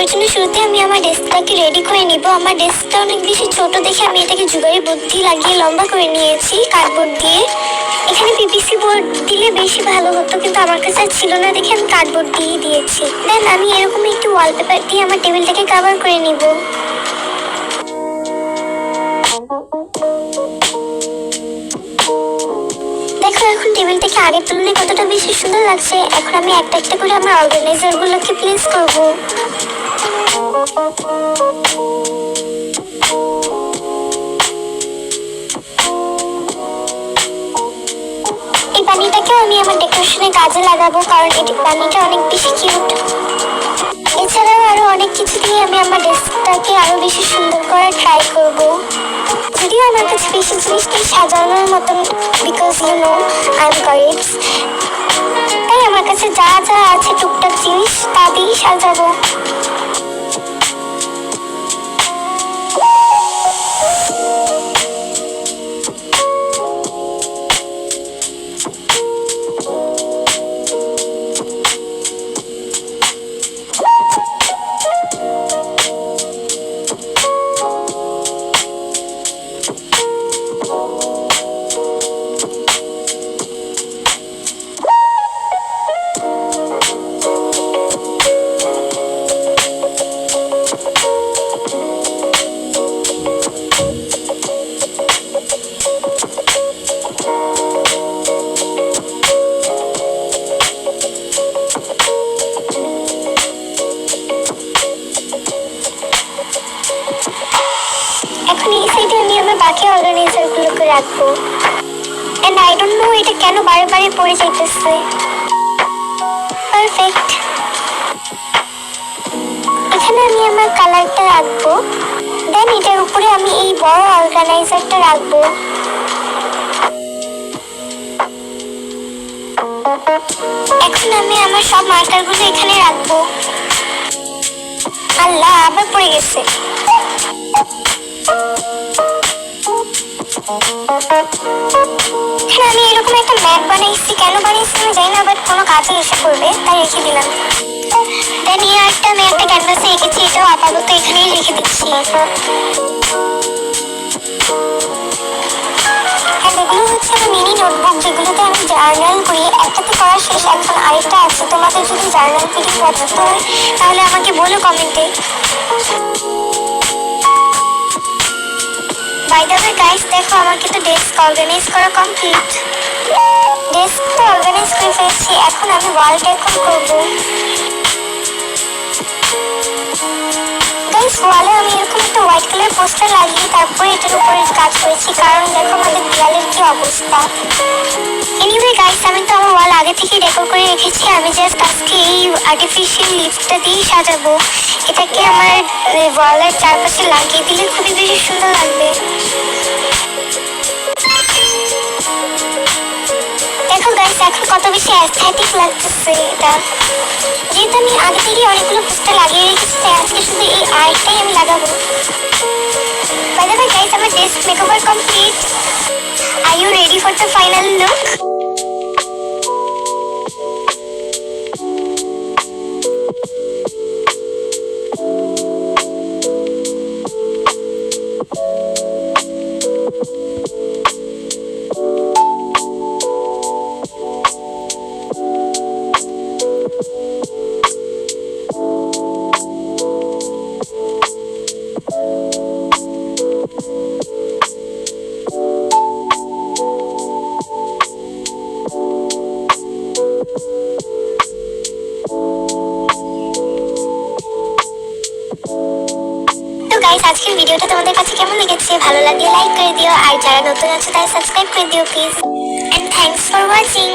তার জন্য শুরুতে আমি আমার ডেস্কটাকে রেডি করে নিব। আমার ডেস্কটা অনেক বেশি ছোট দেখে আমি এটাকে যুগাড়ি বুদ্ধি লাগিয়ে লম্বা করে নিয়েছি কার্ডবোর্ড দিয়ে। এখানে পিপিসি বোর্ড দিলে বেশি ভালো হতো, কিন্তু আমার কাছে আর ছিল না দেখে আমি কার্ডবোর্ড দিয়ে দিয়েছি। দেন আমি এরকম একটু ওয়ালপেপার দিয়ে আমার টেবিলটাকে কভার করে নিব। দেখো এখন টেবিলটাকে আগের তুলনায় কতটা বেশি সুন্দর লাগছে। এখন আমি একটা একটা করে আমার অর্গানাইজার গুলোকে প্লেস করব। এই পানিটাকেও আমি আমার ডেকোরেশনের কাজে লাগাবো, কারণ এই পানিটা অনেক বেশি কিউট। এছাড়াও আরো অনেক কিছু দিয়ে আমি আমার ডেস্কটাকে আরো বেশি সুন্দর করে ট্রাই করব। যদিও আমার কাছে বেশি জিনিসটাই সাজানোর মতন, because you know I am গরিব, তাই আমার কাছে যা যা আছে টুকটাক জিনিস তা দিয়েই সাজাবো। এখন এই সাইডে আমি আমার বাকি অর্গানাইজার গুলোকে রাখবো। এন্ড আই ডোন্ট নো এটা কেন বারে বারে পড়ে যাইতেছে। পারফেক্ট। এখানে আমি আমার কালারটা রাখবো। দেন এটার উপরে আমি এই বড় অর্গানাইজারটা রাখবো। এখন আমি আমার সব মার্কারগুলো এখানে রাখবো। আল্লাহ, আবার পড়ে গেছে। এখানে আমি এরকম একটা ম্যাপ বানাইছি। কেন বানাইছি আমি জানি না, বাট কোনো কাজে এসে পড়বে তাই রেখে দিলাম। দেন এই আর্টটা আমি একটা ক্যানভাসে এঁকেছি, এটাও আপাতত এখানেই রেখে দিচ্ছি। এগুলো হচ্ছে আমার মিনি নোটবুক, যেগুলোতে আমি জার্নাল করি। একটাতে করা শেষ, এখন আরেকটা আছে। তোমাদের যদি জার্নাল করি পছন্দ হয় তাহলে আমাকে বলো কমেন্টে। বাই দ্য ওয়ে গাইস, দেখো আমার কিন্তু ডেস্ক অর্গানাইজ করা কমপ্লিট। ডেস্কটা অর্গানাইজ করে ফেলেছি। এখন আমি ওয়াল ডেকোর করব। গাইস, ওয়ালে আমি এরকম একটা হোয়াইট কালার পোস্টার লাগিয়ে তারপরে এটার উপরে কাজ করেছি, কারণ দেখো আমাদের দেয়ালের কি অবস্থা। এনিওয়ে গাইস, আমি তো আমার ওয়াল আগে থেকে ডেকোর করে রেখেছি। আমি জাস্ট আজকে এই আর্টিফিশিয়াল লিফটটা দিয়েই সাজাবো। এটাকে আমার ওয়ালের চারপাশে লাগিয়ে দিলে খুবই বেশি সুন্দর লাগবে। দেখো গাইস, এখন কত বেশি অ্যাস্থেটিক লাগতেছে এটা। যেহেতু আমি আগে থেকে অনেকগুলো পোস্টার লাগিয়ে রেখেছি, তাই আজকে শুধু এই আর্টটাই আমি লাগাবো। বাই দ্য ওয়ে গাইস, আমার desk makeover complete. Are you ready for the final look? Guys, আজকের ভিডিওটা তোমাদের কাছে কেমন লেগেছে? ভালো লাগলে লাইক করে দিও, আর যারা নতুন আছে তারা সাবস্ক্রাইব করে দিও please. And thanks for watching.